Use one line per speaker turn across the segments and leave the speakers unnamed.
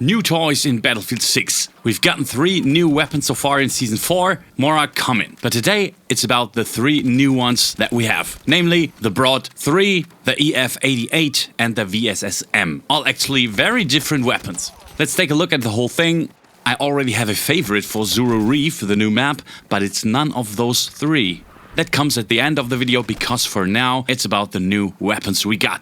New toys in Battlefield 6. We've gotten 3 new weapons so far in Season 4, more are coming. But today, it's about the 3 new ones that we have. Namely, the Broad 3, the EF88 and the VSSsm. All actually very different weapons. Let's take a look at the whole thing. I already have a favorite for Zero Reef, the new map, but it's none of those 3. That comes at the end of the video because for now, it's about the new weapons we got.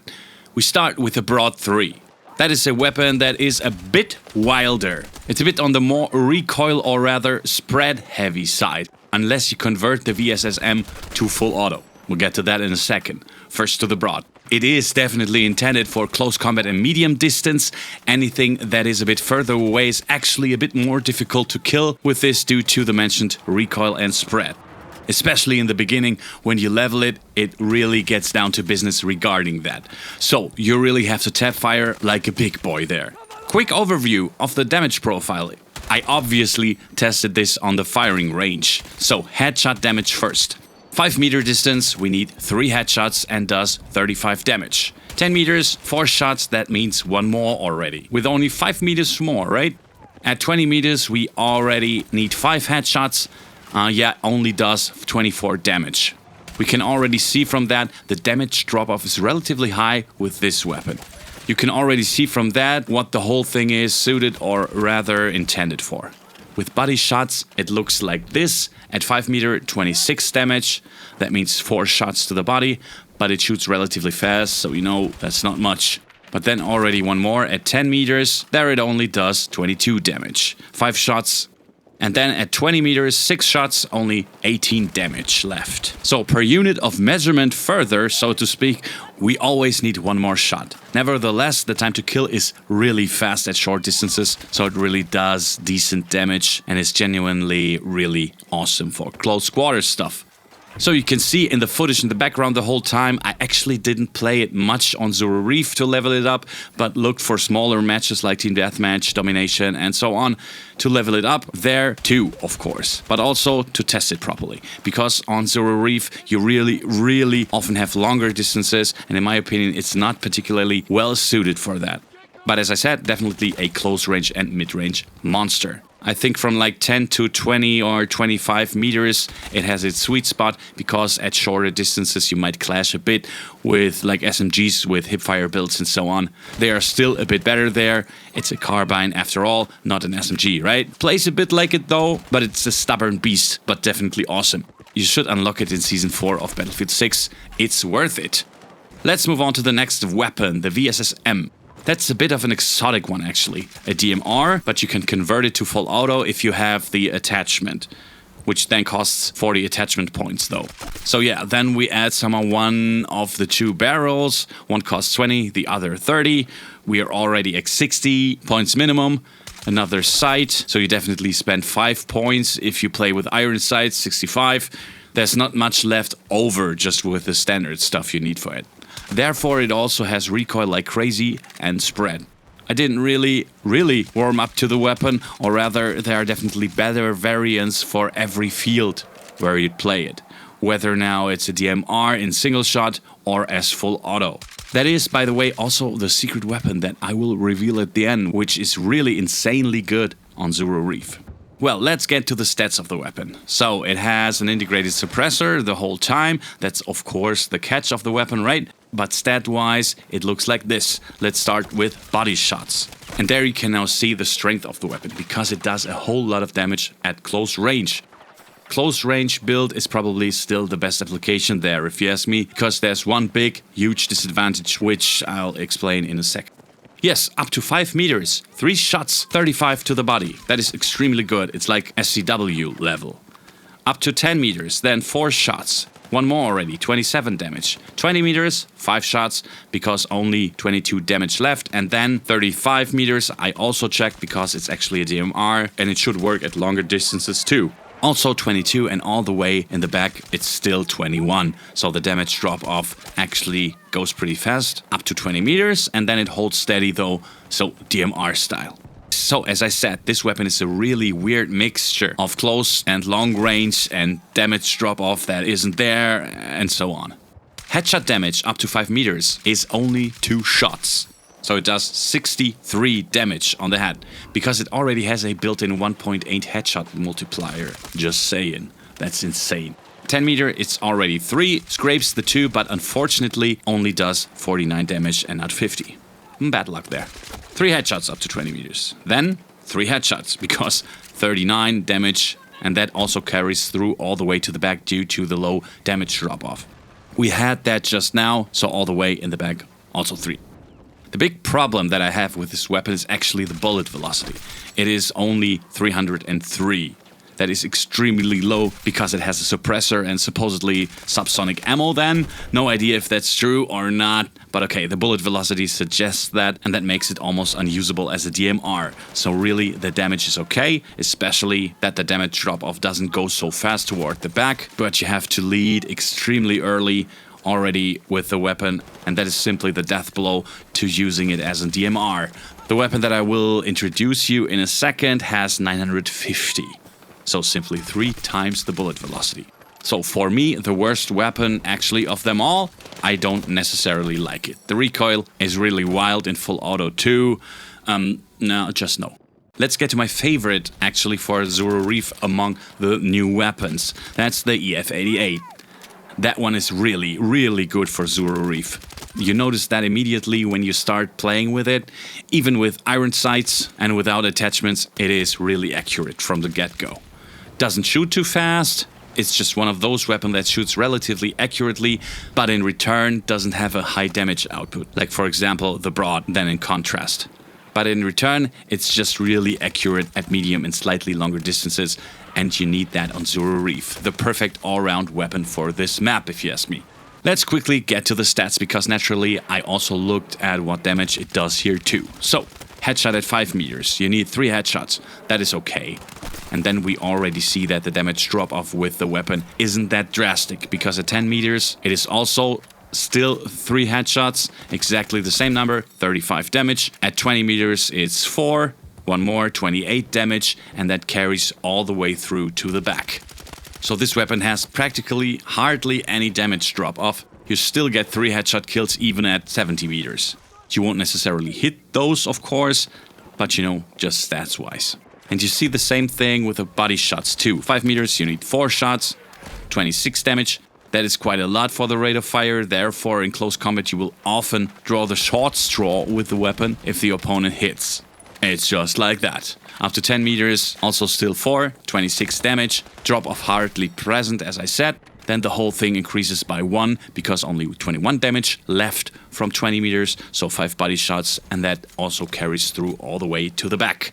We start with the Broad 3. That is a weapon that is a bit wilder. It's a bit on the more recoil or rather spread heavy side, unless you convert the VSSsm to full auto. We'll get to that in a second. First to the Broad. It is definitely intended for close combat and medium distance. Anything that is a bit further away is actually a bit more difficult to kill with this due to the mentioned recoil and spread. Especially in the beginning, when you level it, it really gets down to business regarding that. So, you really have to tap fire like a big boy there. Quick overview of the damage profile. I obviously tested this on the firing range. So, headshot damage first. 5 meter distance, we need 3 headshots and does 35 damage. 10 meters, 4 shots, that means 1 more already. With only 5 meters more, right? At 20 meters, we already need 5 headshots. Only does 24 damage. We can already see from that the damage drop-off is relatively high with this weapon. You can already see from that what the whole thing is suited or rather intended for. With body shots, it looks like this. At 5 meter, 26 damage. That means 4 shots to the body, but it shoots relatively fast, so you know that's not much. But then already 1 more at 10 meters. There it only does 22 damage. 5 shots. And then at 20 meters, 6 shots, only 18 damage left. So per unit of measurement further, so to speak, we always need 1 more shot. Nevertheless, the time to kill is really fast at short distances, so it really does decent damage and is genuinely really awesome for close quarters stuff. So you can see in the footage in the background the whole time, I actually didn't play it much on Zero Reef to level it up, but looked for smaller matches like Team Deathmatch, Domination and so on to level it up there too, of course. But also to test it properly, because on Zero Reef you really often have longer distances and in my opinion it's not particularly well suited for that. But as I said, definitely a close range and mid-range monster. I think from like 10 to 20 or 25 meters it has its sweet spot, because at shorter distances you might clash a bit with like SMGs with hipfire builds and so on. They are still a bit better there. It's a carbine after all, not an SMG, right? Plays a bit like it though, but it's a stubborn beast, but definitely awesome. You should unlock it in Season 4 of Battlefield 6. It's worth it. Let's move on to the next weapon, the VSSsm. That's a bit of an exotic one actually. A DMR, but you can convert it to full auto if you have the attachment, which then costs 40 attachment points though. So yeah, then we add somehow one of the 2 barrels. One costs 20, the other 30. We are already at 60 points minimum. Another sight, so you definitely spend 5 points if you play with iron sights, 65. There's not much left over just with the standard stuff you need for it. Therefore, it also has recoil like crazy and spread. I didn't really warm up to the weapon, or rather, there are definitely better variants for every field where you'd play it. Whether now it's a DMR in single shot or as full auto. That is, by the way, also the secret weapon that I will reveal at the end, which is really insanely good on Zero Reef. Well, let's get to the stats of the weapon. So, it has an integrated suppressor the whole time. That's of course the catch of the weapon, right? But stat-wise, it looks like this. Let's start with body shots. And there you can now see the strength of the weapon, because it does a whole lot of damage at close range. Close range build is probably still the best application there, if you ask me, because there's one big, huge disadvantage, which I'll explain in a second. Yes, up to 5 meters, 3 shots, 35 to the body. That is extremely good. It's like SCW level. Up to 10 meters, then 4 shots. 1 more already, 27 damage. 20 meters, 5 shots, because only 22 damage left. And then 35 meters, I also checked because it's actually a DMR and it should work at longer distances too. Also 22, and all the way in the back it's still 21. So the damage drop off actually goes pretty fast, up to 20 meters, and then it holds steady though, so DMR style. So as I said, this weapon is a really weird mixture of close and long range and damage drop off that isn't there, and so on. Headshot damage up to 5 meters is only 2 shots. So it does 63 damage on the head, because it already has a built-in 1.8 headshot multiplier. Just saying, that's insane. 10 meter, it's already 3, scrapes the 2, but unfortunately only does 49 damage and not 50. Bad luck there. 3 headshots up to 20 meters. Then 3 headshots, because 39 damage, and that also carries through all the way to the back due to the low damage drop-off. We had that just now, so all the way in the back, also 3. The big problem that I have with this weapon is actually the bullet velocity. It is only 303. That is extremely low because it has a suppressor and supposedly subsonic ammo then. No idea if that's true or not, but okay, the bullet velocity suggests that, and that makes it almost unusable as a DMR. So really the damage is okay, especially that the damage drop-off doesn't go so fast toward the back, but you have to lead extremely early already with the weapon, and that is simply the death blow to using it as a DMR. The weapon that I will introduce you in a second has 950. So simply 3 times the bullet velocity. So for me, the worst weapon actually of them all, I don't necessarily like it. The recoil is really wild in full auto too. No, just no. Let's get to my favorite actually for Zero Reef among the new weapons. That's the EF88. That one is really, really good for Zero Reef. You notice that immediately when you start playing with it. Even with iron sights and without attachments, it is really accurate from the get-go. Doesn't shoot too fast. It's just one of those weapons that shoots relatively accurately, but in return doesn't have a high damage output. Like for example, the broad, then in contrast. But in return, it's just really accurate at medium and slightly longer distances, and you need that on Zero Reef. The perfect all-round weapon for this map, if you ask me. Let's quickly get to the stats, because naturally I also looked at what damage it does here too. So, headshot at 5 meters. You need 3 headshots. That is okay. And then we already see that the damage drop-off with the weapon isn't that drastic, because at 10 meters it is also still 3 headshots, exactly the same number, 35 damage. At 20 meters it's 4, one more, 28 damage, and that carries all the way through to the back. So this weapon has practically hardly any damage drop-off. You still get 3 headshot kills even at 70 meters. You won't necessarily hit those, of course, but you know, just stats-wise. And you see the same thing with the body shots too. 5 meters, you need 4 shots, 26 damage. That is quite a lot for the rate of fire. Therefore, in close combat, you will often draw the short straw with the weapon if the opponent hits. It's just like that. Up to 10 meters, also still 4, 26 damage. Drop off hardly present, as I said. Then the whole thing increases by 1 because only 21 damage left from 20 meters. So 5 body shots, and that also carries through all the way to the back.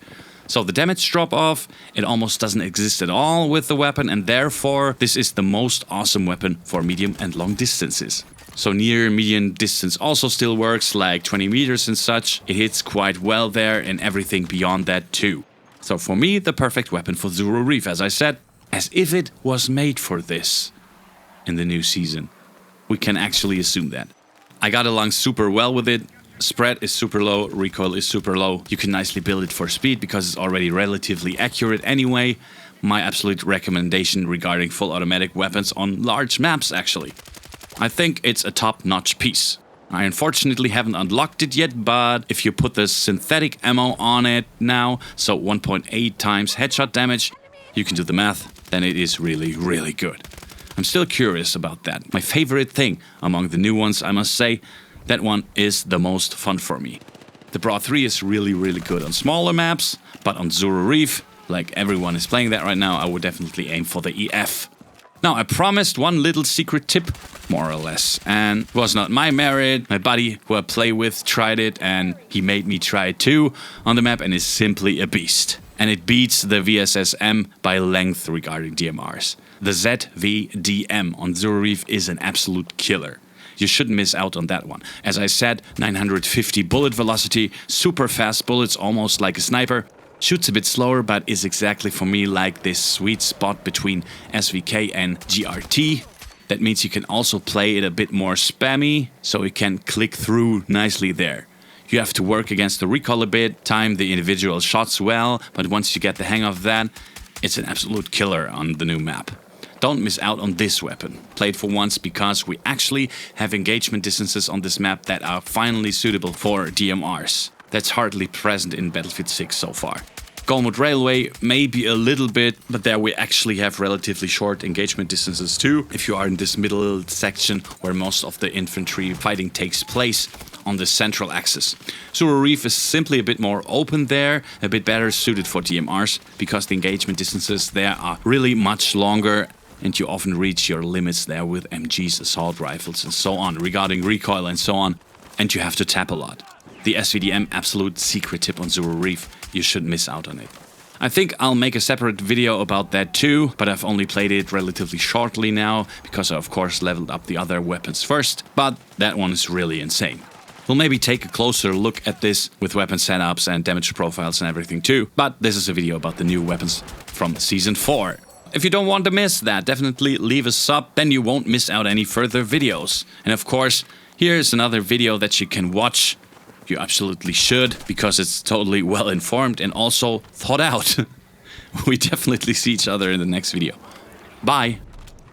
So the damage drop-off, it almost doesn't exist at all with the weapon, and therefore this is the most awesome weapon for medium and long distances. So near medium distance also still works, like 20 meters and such. It hits quite well there, and everything beyond that too. So for me, the perfect weapon for Zero Reef, as I said, as if it was made for this in the new season. We can actually assume that. I got along super well with it. Spread is super low, recoil is super low. You can nicely build it for speed because it's already relatively accurate anyway. My absolute recommendation regarding full automatic weapons on large maps actually. I think it's a top-notch piece. I unfortunately haven't unlocked it yet, but if you put the synthetic ammo on it now, so 1.8 times headshot damage, you can do the math, then it is really, really good. I'm still curious about that. My favorite thing among the new ones, I must say, that one is the most fun for me. The Broad 3 is really, really good on smaller maps, but on Zero Reef, like everyone is playing that right now, I would definitely aim for the EF. Now, I promised one little secret tip, more or less, and it was not my merit. My buddy who I play with tried it, and he made me try it too on the map, and is simply a beast. And it beats the VSSsm by length regarding DMRs. The SVDM on Zero Reef is an absolute killer. You shouldn't miss out on that one. As I said, 950 bullet velocity, super fast bullets, almost like a sniper. Shoots a bit slower, but is exactly for me like this sweet spot between SVK and GRT. That means you can also play it a bit more spammy, so it can click through nicely there. You have to work against the recoil a bit, time the individual shots well, but once you get the hang of that, it's an absolute killer on the new map. don't miss out on this weapon. Play it for once because we actually have engagement distances on this map that are finally suitable for DMRs. That's hardly present in Battlefield 6 so far. Golmud Railway maybe a little bit, but there we actually have relatively short engagement distances too. If you are in this middle section where most of the infantry fighting takes place on the central axis. Zuru Reef is simply a bit more open there, a bit better suited for DMRs because the engagement distances there are really much longer and you often reach your limits there with MGs, assault rifles and so on, regarding recoil and so on, and you have to tap a lot. The SVDM absolute secret tip on Zuru Reef, you shouldn't miss out on it. I think I'll make a separate video about that too, but I've only played it relatively shortly now, because I of course leveled up the other weapons first, but that one is really insane. We'll maybe take a closer look at this with weapon setups and damage profiles and everything too, but this is a video about the new weapons from Season 4. If you don't want to miss that, definitely leave a sub, then you won't miss out any further videos. And of course, here's another video that you can watch. You absolutely should, because it's totally well informed and also thought out. We definitely see each other in the next video. Bye!